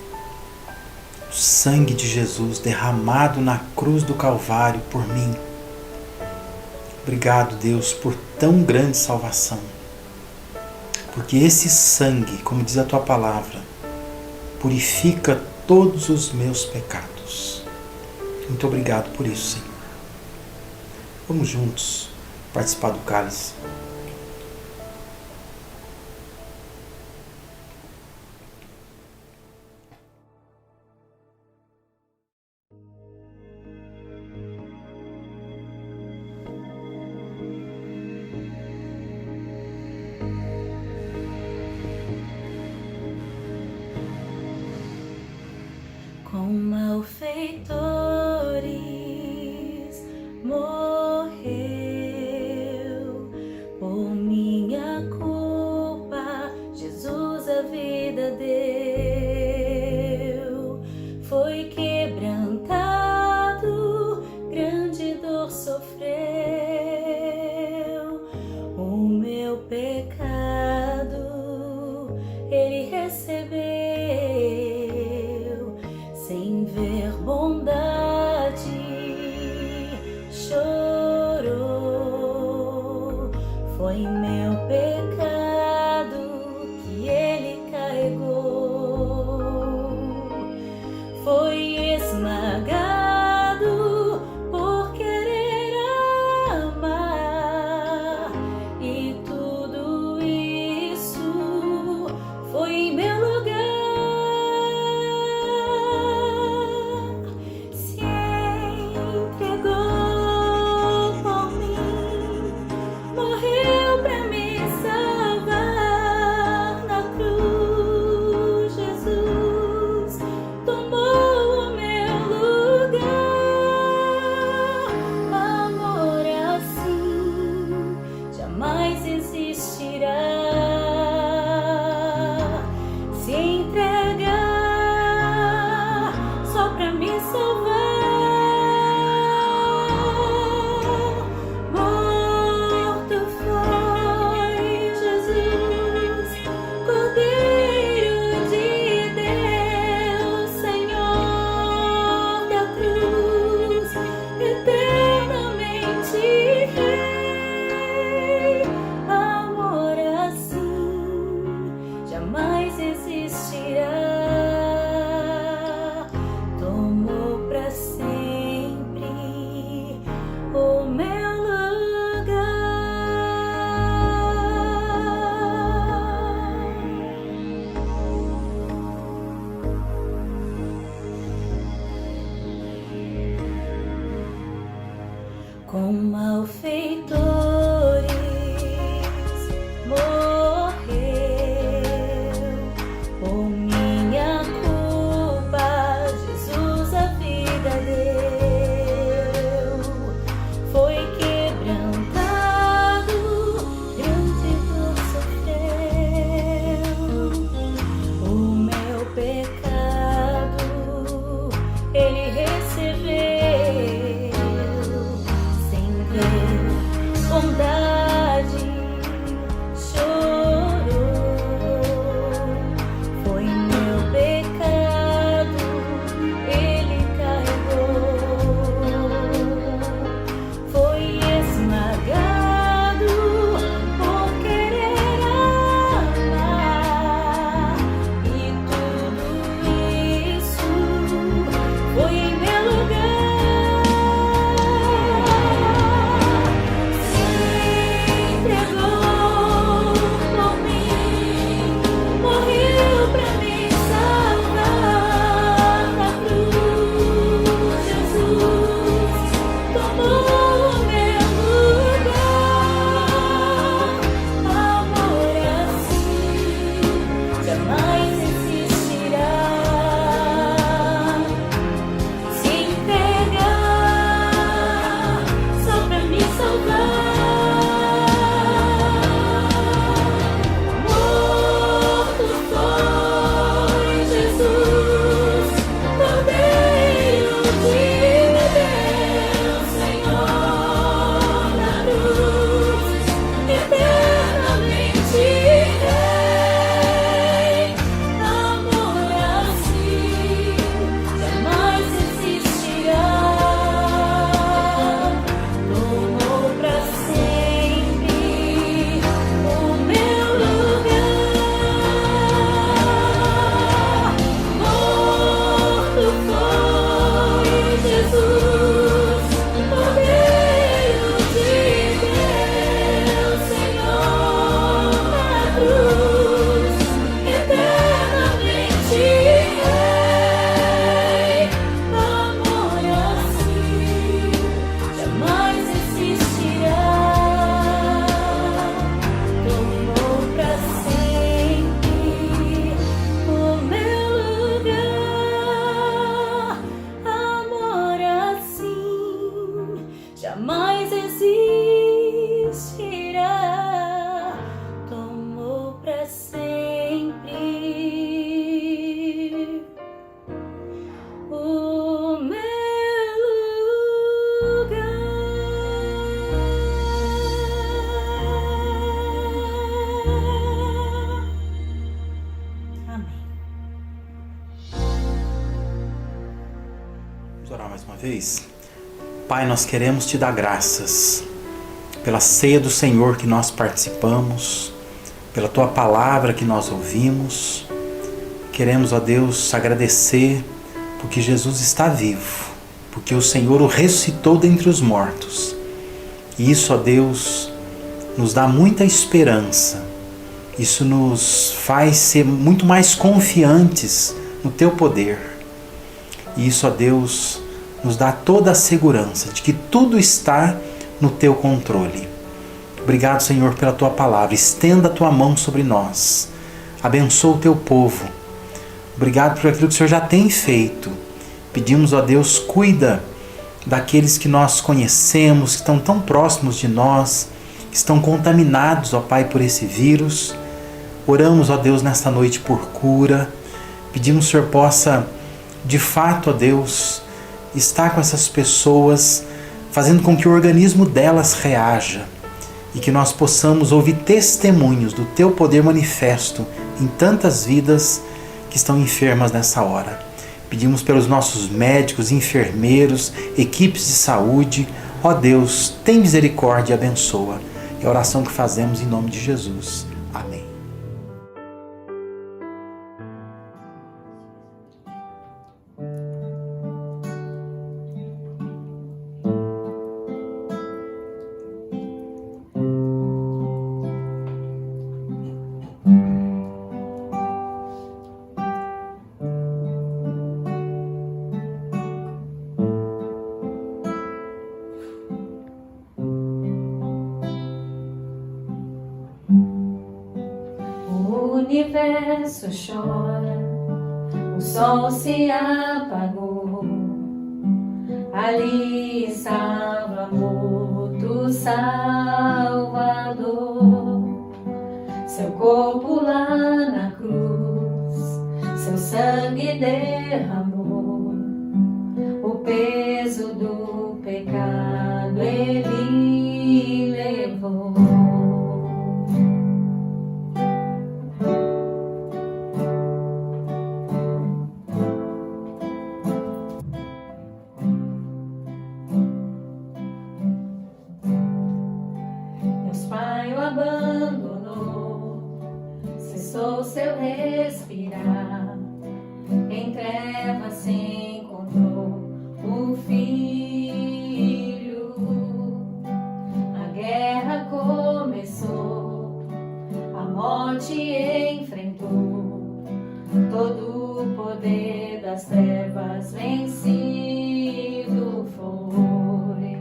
O sangue de Jesus derramado na cruz do Calvário por mim. Obrigado, Deus, por tão grande salvação. Porque esse sangue, como diz a tua palavra, purifica todos os meus pecados. Muito obrigado por isso, Senhor. Vamos juntos participar do cálice. Com malfeitores morreu, por minha culpa Jesus a vida deu. Foi quebrantado, grande dor sofreu, o meu pecado ele recebeu. Sem ver bondade, chorou. Foi meu pecado que ele carregou. Foi esmagado por querer amar, e tudo isso foi em meu lugar. Jamais existirá. Se entregar. vez. Pai, nós queremos te dar graças pela ceia do Senhor que nós participamos, pela tua palavra que nós ouvimos. Queremos, ó Deus, agradecer porque Jesus está vivo, porque o Senhor o ressuscitou dentre os mortos. E isso, ó Deus, nos dá muita esperança. Isso nos faz ser muito mais confiantes no teu poder. E isso, ó Deus, nos dá toda a segurança de que tudo está no teu controle. Obrigado, Senhor, pela tua palavra. Estenda a tua mão sobre nós. Abençoa o teu povo. Obrigado por aquilo que o Senhor já tem feito. Pedimos, ó Deus, cuida daqueles que nós conhecemos, que estão tão próximos de nós, que estão contaminados, ó Pai, por esse vírus. Oramos, ó Deus, nesta noite por cura. Pedimos que o Senhor possa, de fato, ó Deus, estar com essas pessoas, fazendo com que o organismo delas reaja e que nós possamos ouvir testemunhos do teu poder manifesto em tantas vidas que estão enfermas nessa hora. Pedimos pelos nossos médicos, enfermeiros, equipes de saúde. Ó Deus, tem misericórdia e abençoa. É a oração que fazemos em nome de Jesus. Amém. O universo chora, o sol se apagou. Ali estava morto o Salvador. Seu corpo lá na cruz, seu sangue derramou. O peso do pecado ele levou. Abandonou, cessou seu respirar, em trevas se encontrou o Filho. A guerra começou, a morte enfrentou, todo o poder das trevas vencido foi.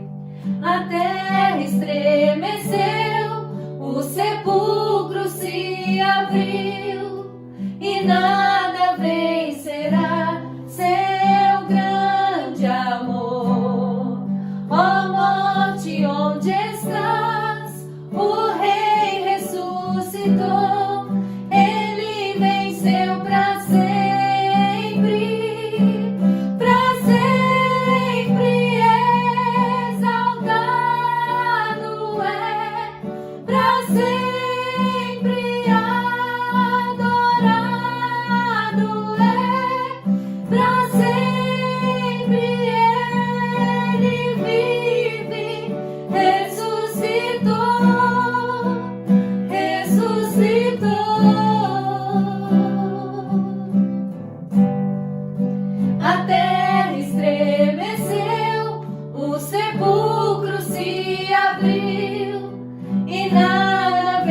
A terra estremeceu, o sepulcro se abriu e nada vencerá seu grande amor. Ó morte, onde estás? O Rei ressuscitou, ele venceu para sempre, para sempre exaltado é, para sempre adorado é, para sempre ele vive, ressuscitou, ressuscitou. A terra estremeceu, o sepulcro se abriu e nada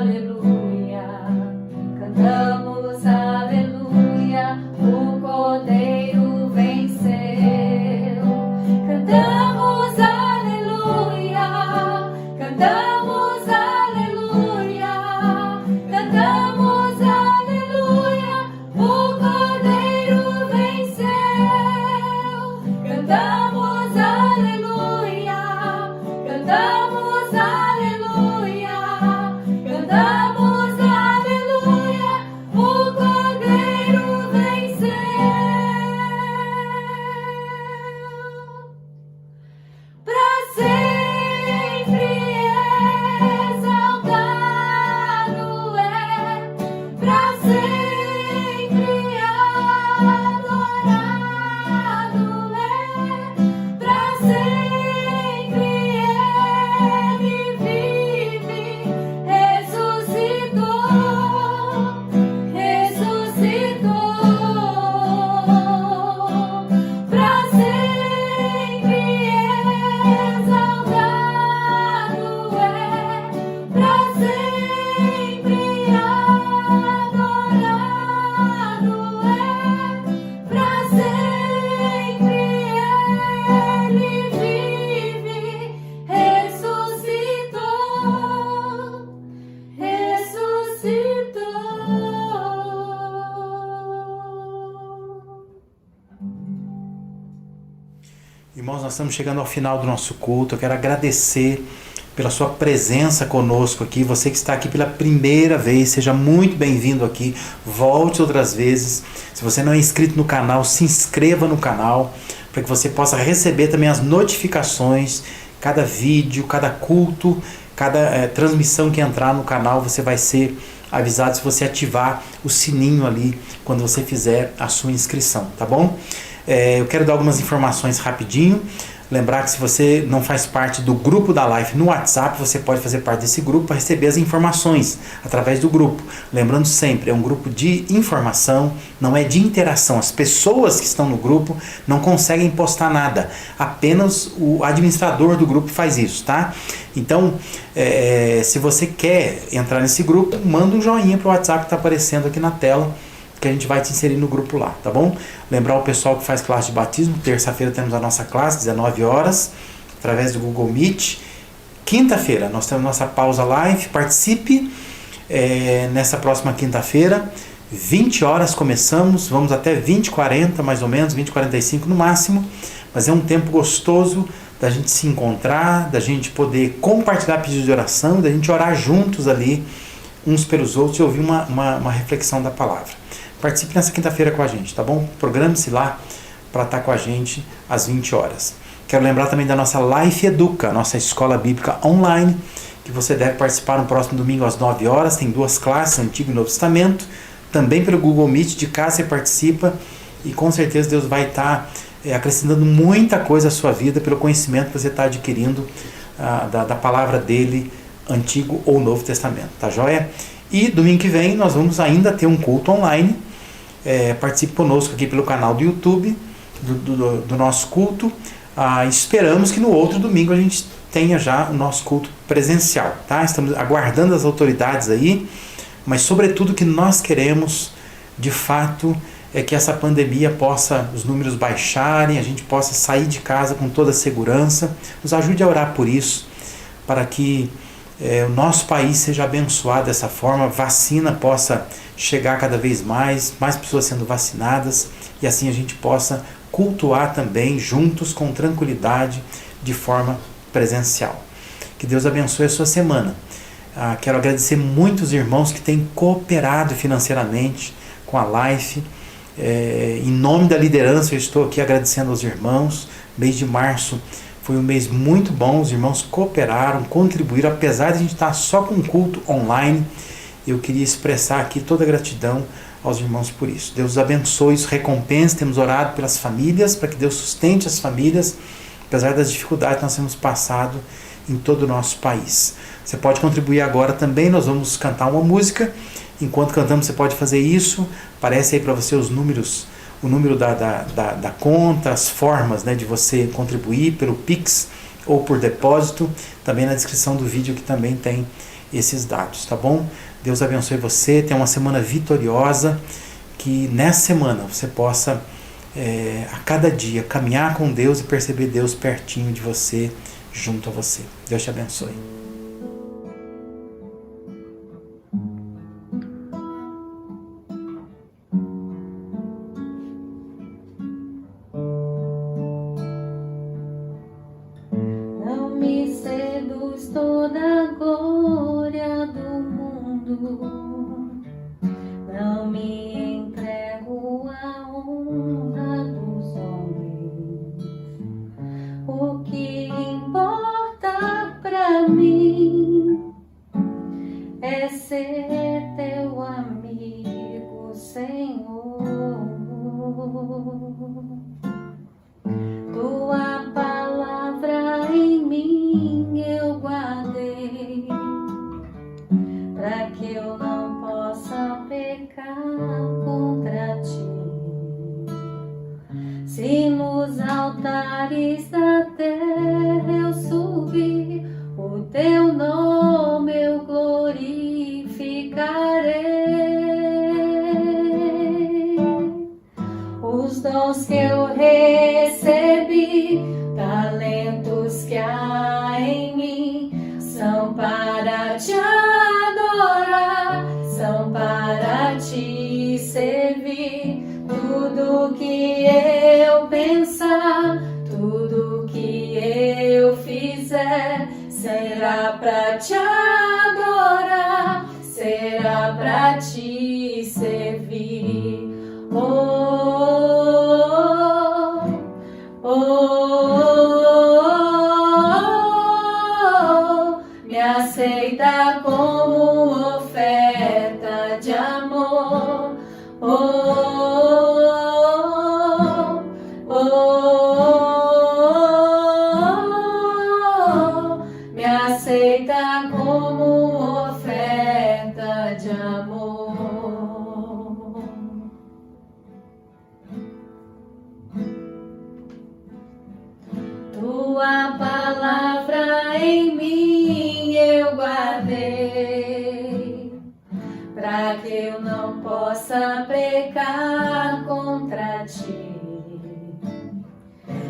aleluia. Cantamos aleluia, o Cordeiro venceu. Cantamos aleluia, cantamos aleluia, cantamos aleluia, o Cordeiro venceu. Cantamos aleluia, cantamos aleluia, cantamos aleluia, o Cordeiro venceu. Pra sempre exaltado é, pra sempre adorado é, pra sempre ele vive, ressuscitou, pra sempre exaltado é, pra sempre adorado é, pra sempre ele vive, ressuscitou. Irmãos, nós estamos chegando ao final do nosso culto. Eu quero agradecer pela sua presença conosco aqui. Você que está aqui pela primeira vez, seja muito bem-vindo aqui. Volte outras vezes. Se você não é inscrito no canal, se inscreva no canal para que você possa receber também as notificações. Cada vídeo, cada culto, cada transmissão que entrar no canal, você vai ser avisado se você ativar o sininho ali quando você fizer a sua inscrição, tá bom? Eu quero dar algumas informações rapidinho. Lembrar que se você não faz parte do grupo da Life no WhatsApp, você pode fazer parte desse grupo para receber as informações através do grupo. Lembrando sempre, é um grupo de informação, não é de interação. As pessoas que estão no grupo não conseguem postar nada. Apenas o administrador do grupo faz isso, tá? Então, se você quer entrar nesse grupo, manda um joinha para o WhatsApp que está aparecendo aqui na tela, que a gente vai te inserir no grupo lá, tá bom? Lembrar o pessoal que faz classe de batismo, terça-feira temos a nossa classe, 19 horas, através do Google Meet. Quinta-feira nós temos nossa pausa live, participe nessa próxima quinta-feira, 20 horas começamos, vamos até 20h40 mais ou menos, 20h45 no máximo, mas é um tempo gostoso da gente se encontrar, da gente poder compartilhar pedidos de oração, da gente orar juntos ali, uns pelos outros e ouvir uma reflexão da palavra. Participe nessa quinta-feira com a gente, tá bom? Programe-se lá para estar com a gente às 20 horas. Quero lembrar também da nossa Life Educa, nossa escola bíblica online, que você deve participar no próximo domingo às 9 horas. Tem 2 classes, Antigo e Novo Testamento. Também pelo Google Meet, de casa você participa e com certeza Deus vai estar acrescentando muita coisa à sua vida pelo conhecimento que você está adquirindo da palavra dele, Antigo ou Novo Testamento, tá joia? E domingo que vem nós vamos ainda ter um culto online. Participe conosco aqui pelo canal do YouTube do nosso culto. Esperamos que no outro domingo a gente tenha já o nosso culto presencial, tá? Estamos aguardando as autoridades aí, mas sobretudo que nós queremos de fato é que essa pandemia possa, os números baixarem, a gente possa sair de casa com toda a segurança. Nos ajude a orar por isso, para que o nosso país seja abençoado dessa forma, vacina possa chegar cada vez mais pessoas sendo vacinadas, e assim a gente possa cultuar também juntos com tranquilidade de forma presencial. Que Deus abençoe a sua semana. Quero agradecer muitos irmãos que têm cooperado financeiramente com a Life. Em nome da liderança eu estou aqui agradecendo aos irmãos. Mês de março foi um mês muito bom, os irmãos cooperaram, contribuíram, apesar de a gente estar só com um culto online. Eu queria expressar aqui toda a gratidão aos irmãos por isso. Deus os abençoe, os recompense. Temos orado pelas famílias, para que Deus sustente as famílias, apesar das dificuldades que nós temos passado em todo o nosso país. Você pode contribuir agora também, nós vamos cantar uma música. Enquanto cantamos você pode fazer isso, aparece aí para você os números, o número da conta, as formas, né, de você contribuir pelo Pix, ou por depósito. Também na descrição do vídeo que também tem esses dados, tá bom? Deus abençoe você, tenha uma semana vitoriosa, que nessa semana você possa a cada dia caminhar com Deus e perceber Deus pertinho de você, junto a você. Deus te abençoe. Não me seduz toda a glória do mundo, não me entrego à honra dos homens. O que importa pra mim é ser teu amigo, Senhor. Tua palavra em mim eu guardei, para que eu não possa pecar contra ti. Se nos altares da terra eu subir, o teu nome eu glorificarei. Os dons que eu recebi, talentos que há em mim, são para te adorar, são para te servir. Tudo que eu pensar, tudo que eu fizer, será para te adorar, será para te servir. Me aceita como oferta de amor. Me aceita como oferta de amor. Tua palavra em mim eu guardei, para que eu não possa pecar contra ti.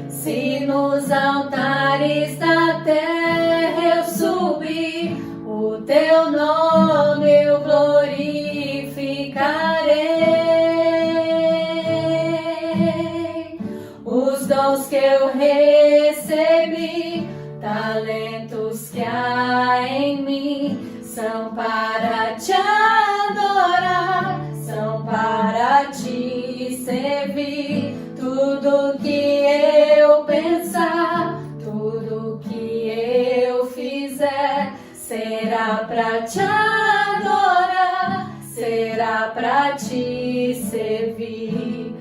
Se nos altares da terra eu subir, o teu nome eu glorificarei. Os dons que eu recebi, talentos que há em mim, são para te adorar, são para te servir. Tudo que eu pensar, tudo que eu fizer, será para te adorar, será para te servir.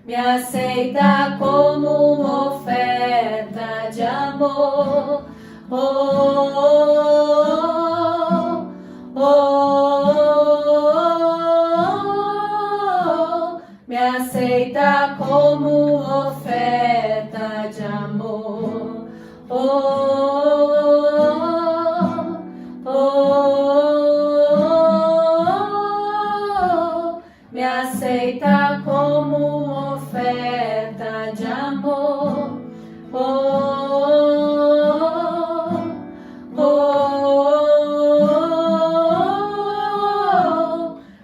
Me aceita como oferta de amor. Me aceita como oferta de amor. Me aceita como oferta de amor.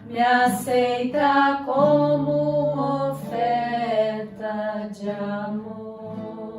Me aceita como oferta de amor.